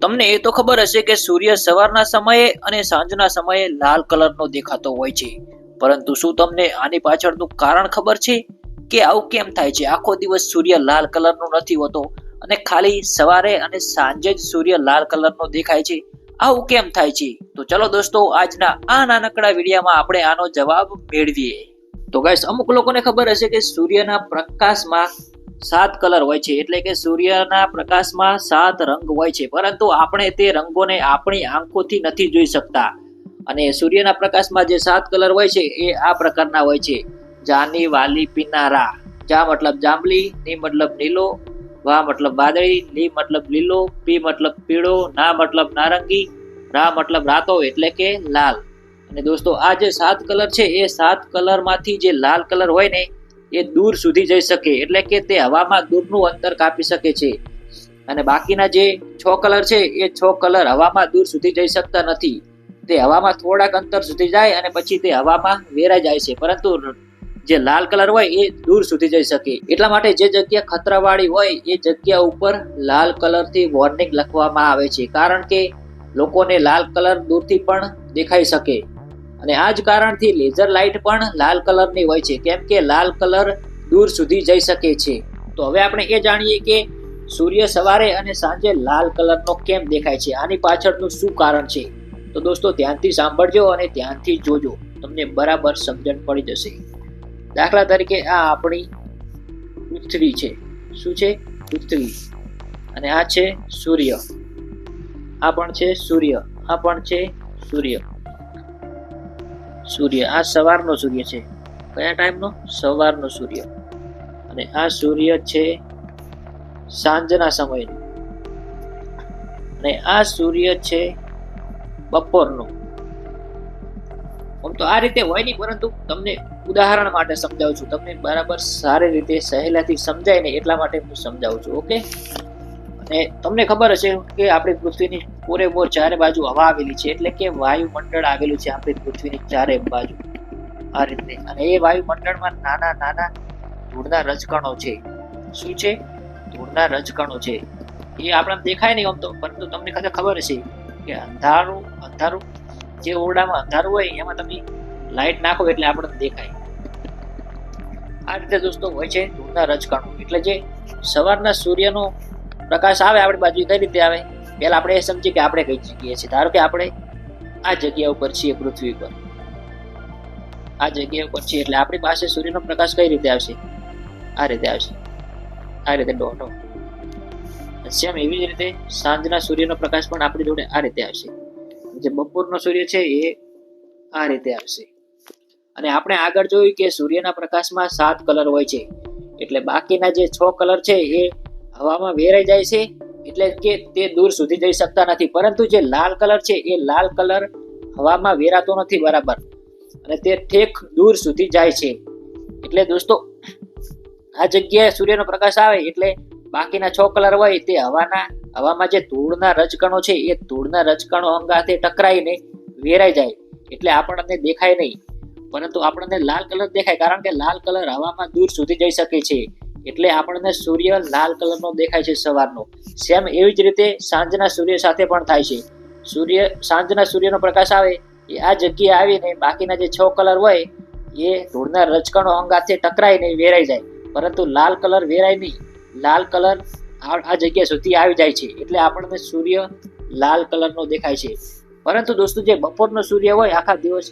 તમને એ તો ખબર હશે કે સૂર્ય સવારના સમયે અને સાંજના સમયે લાલ કલરનો દેખાતો હોય છે, પરંતુ શું તમને આની પાછળનું કારણ ખબર છે કે આવું કેમ થાય છે? આખો દિવસ સૂર્ય લાલ કલરનો નથી હોતો અને ખાલી સવારે અને સાંજે જ સૂર્ય લાલ કલરનો દેખાય છે. આવું કેમ થાય છે? તો ચલો દોસ્તો, આજના આ નાનકડા વિડીયોમાં આપણે આનો જવાબ મેળવીએ. તો ગાઈસ, અમુક લોકોને ખબર હશે કે સૂર્યના પ્રકાશમાં 7 કલર હોય છે, એટલે કે સૂર્યના પ્રકાશમાં 7 રંગ હોય છે, પરંતુ આપણે તે રંગોને આપણી આંખોથી નથી જોઈ શકતા. અને સૂર્યના પ્રકાશમાં જે 7 કલર હોય છે એ આ પ્રકારના હોય છે: જાની, વાલી, પીનારા. જા મતલબ જાંબલી, ની મતલબ નીલો, વા મતલબ વાદળી, લી મતલબ લીલો, પી મતલબ પીળો, ના મતલબ નારંગી, રા મતલબ રાતો એટલે કે લાલ. અને દોસ્તો, આ જે 7 કલર છે એ 7 કલરમાંથી જે લાલ કલર હોય ને એ દૂર સુધી જઈ શકે, એટલે કે તે હવામાં દૂરનું અંતર કાપી શકે છે. અને બાકીના જે 6 કલર છે એ 6 કલર હવામાં દૂર સુધી જઈ શકતા નથી. તે હવામાં થોડાક અંતર સુધી જાય અને પછી તે હવામાં વેરાઈ જાય છે, પરંતુ જે લાલ કલર હોય એ દૂર સુધી જઈ શકે. એટલા માટે જે જગ્યા ખતરાવાળી હોય એ જગ્યા ઉપર લાલ કલરથી વોર્નિંગ લખવામાં આવે છે, કારણ કે લોકોને લાલ કલર દૂરથી પણ દેખાઈ શકે. અને આ જ કારણથી લેઝર લાઇટ પણ લાલ કલરની હોય છે, કેમ કે લાલ કલર દૂર સુધી જઈ શકે છે. તો હવે આપણે એ જાણીએ કે સૂર્ય સવારે અને સાંજે લાલ કલરનો કેમ દેખાય છે, આની પાછળનું શું કારણ છે. તો દોસ્તો, ધ્યાનથી સાંભળજો અને ધ્યાનથી જોજો, તમને બરાબર સમજણ પડી જશે. દાખલા તરીકે આ આપણી પૃથ્વી છે. શું છે? પૃથ્વી. અને આ છે સૂર્ય. આ પણ છે સૂર્ય. આ પણ છે સૂર્ય. સૂર્ય આ સવારનો સૂર્ય છે. કયા ટાઈમનો? સવારનો સૂર્ય. અને આ સૂર્ય છે સાંજના સમયનો. અને આ સૂર્ય છે બપોરનો. આમ તો આ રીતે હોય નહીં, પરંતુ તમને ઉદાહરણ માટે સમજાવું છું, તમને બરાબર સારી રીતે સહેલાથી સમજાય ને એટલા માટે હું સમજાવું છું. ઓકે? અને તમને ખબર હશે કે આપણી પૃથ્વીની પૂરેપૂર ચારે બાજુ હવા આવેલી છે, એટલે કે વાયુમંડળ આવેલું છે આપણી પૃથ્વીની ચારે બાજુ આ રીતે. અને એ વાયુમંડળમાં નાના નાના ધૂળના રજકણો છે. શું છે? ધૂળના રજકણો છે. એ આપણને દેખાય નહીં આમ તો, પરંતુ તમને કદાચ ખબર હશે કે અંધારું અંધારું જે ઓરડામાં અંધારું હોય એમાં તમે લાઇટ નાખો એટલે આપણને દેખાય. આ રીતે દોસ્તો હોય છે ધૂળના રજકણો. એટલે જે સવારના સૂર્યનો પ્રકાશ આવે આપણી બાજુ, કઈ રીતે આવે? પહેલા આપણે એ સમજીએ કે આપણે કઈ જગ્યાએ છીએ. ધારો કે આપણે આ જગ્યા ઉપર છીએ, પૃથ્વી પર આ જગ્યા ઉપર છીએ, એટલે આપણી પાસે સૂર્યનો પ્રકાશ કઈ રીતે આવશે? આ રીતે આવશે, આ રીતે ડોટો. સેમ એવી જ રીતે સાંજના સૂર્યનો પ્રકાશ પણ આપણી જોડે આ રીતે આવશે. જે બપોરનો સૂર્ય છે એ આ રીતે આવશે. અને આપણે આગળ જોયું કે સૂર્યના પ્રકાશમાં 7 કલર હોય છે, એટલે બાકીના જે 6 કલર છે એ હવામાં વેરાઈ જાય છે, એટલે કે તે દૂર સુધી જઈ શકતા નથી. પરંતુ જે લાલ કલર છે એ લાલ કલર હવામાં વેરાતો નથી બરાબર, અને તે ઠેક દૂર સુધી જાય છે. એટલે દોસ્તો, આ જગ્યાએ સૂર્યનો પ્રકાશ આવે એટલે બાકીના 6 કલર હોય તે હવામાં જે ધૂળના રજકણો છે એ ધૂળના રજકણો અંગાથે ટકરાઈને વેરાઈ જાય, એટલે આપણને દેખાય નહીં, પરંતુ આપણને લાલ કલર દેખાય, કારણ કે લાલ કલર હવામાં દૂર સુધી જઈ શકે છે. એટલે આપણને સૂર્ય લાલ કલરનો દેખાય છે સવારનો. સેમ એવી જ રીતે સાંજના સૂર્ય સાથે પણ થાય છે. સાંજના સૂર્યનો પ્રકાશ આવે એ આ જગ્યાએ આવીને બાકીના જે 6 કલર હોય એ ધૂળના રજકણો અંગાથે ટકરાઈને વેરાઈ જાય, પરંતુ લાલ કલર વેરાય નહીં. લાલ કલર આ જગ્યા સુધી આવી જાય છે, એટલે આપણને સૂર્ય લાલ કલરનો દેખાય છે. પરંતુ દોસ્તો, જે બપોરનો સૂર્ય હોય આખા દિવસ,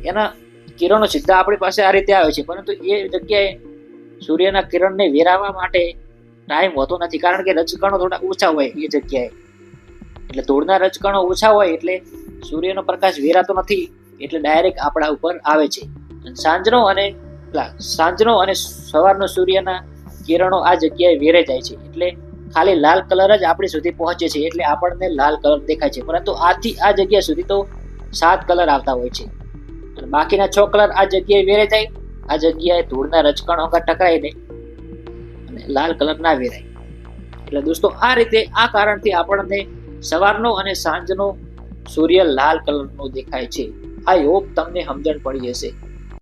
એના કિરણો સીધા આપણી પાસે આ રીતે આવે છે, પરંતુ એ જગ્યાએ સૂર્યના કિરણને વેરાવા માટે ટાઈમ હોતો નથી, કારણ કે રજકણો થોડા ઓછા હોય એ જગ્યાએ. એટલે ધૂળના રજકણો ઓછા હોય એટલે સૂર્યનો પ્રકાશ વેરાતો નથી, એટલે ડાયરેક્ટ આપણા ઉપર આવે છે. સાંજનો અને સવારનો સૂર્યના કિરણો આ જગ્યાએ વેરાઈ જાય છે, એટલે ખાલી લાલ કલર જ આપણી સુધી પહોંચે છે, એટલે આપણને લાલ કલર દેખાય છે. પરંતુ આથી આ જગ્યા સુધી તો 7 કલર આવતા હોય છે, અને બાકીના 6 કલર આ જગ્યાએ વેરાઈ જાય. આ જગ્યાએ ધૂળના રજકણો અંગા ટકરાઈને અને લાલ કલર ના વેરાય. એટલે દોસ્તો, આ રીતે આ કારણથી આપણને સવારનો અને સાંજનો સૂર્ય લાલ કલરનો દેખાય છે. આઈ હોપ તમને સમજણ પડી હશે.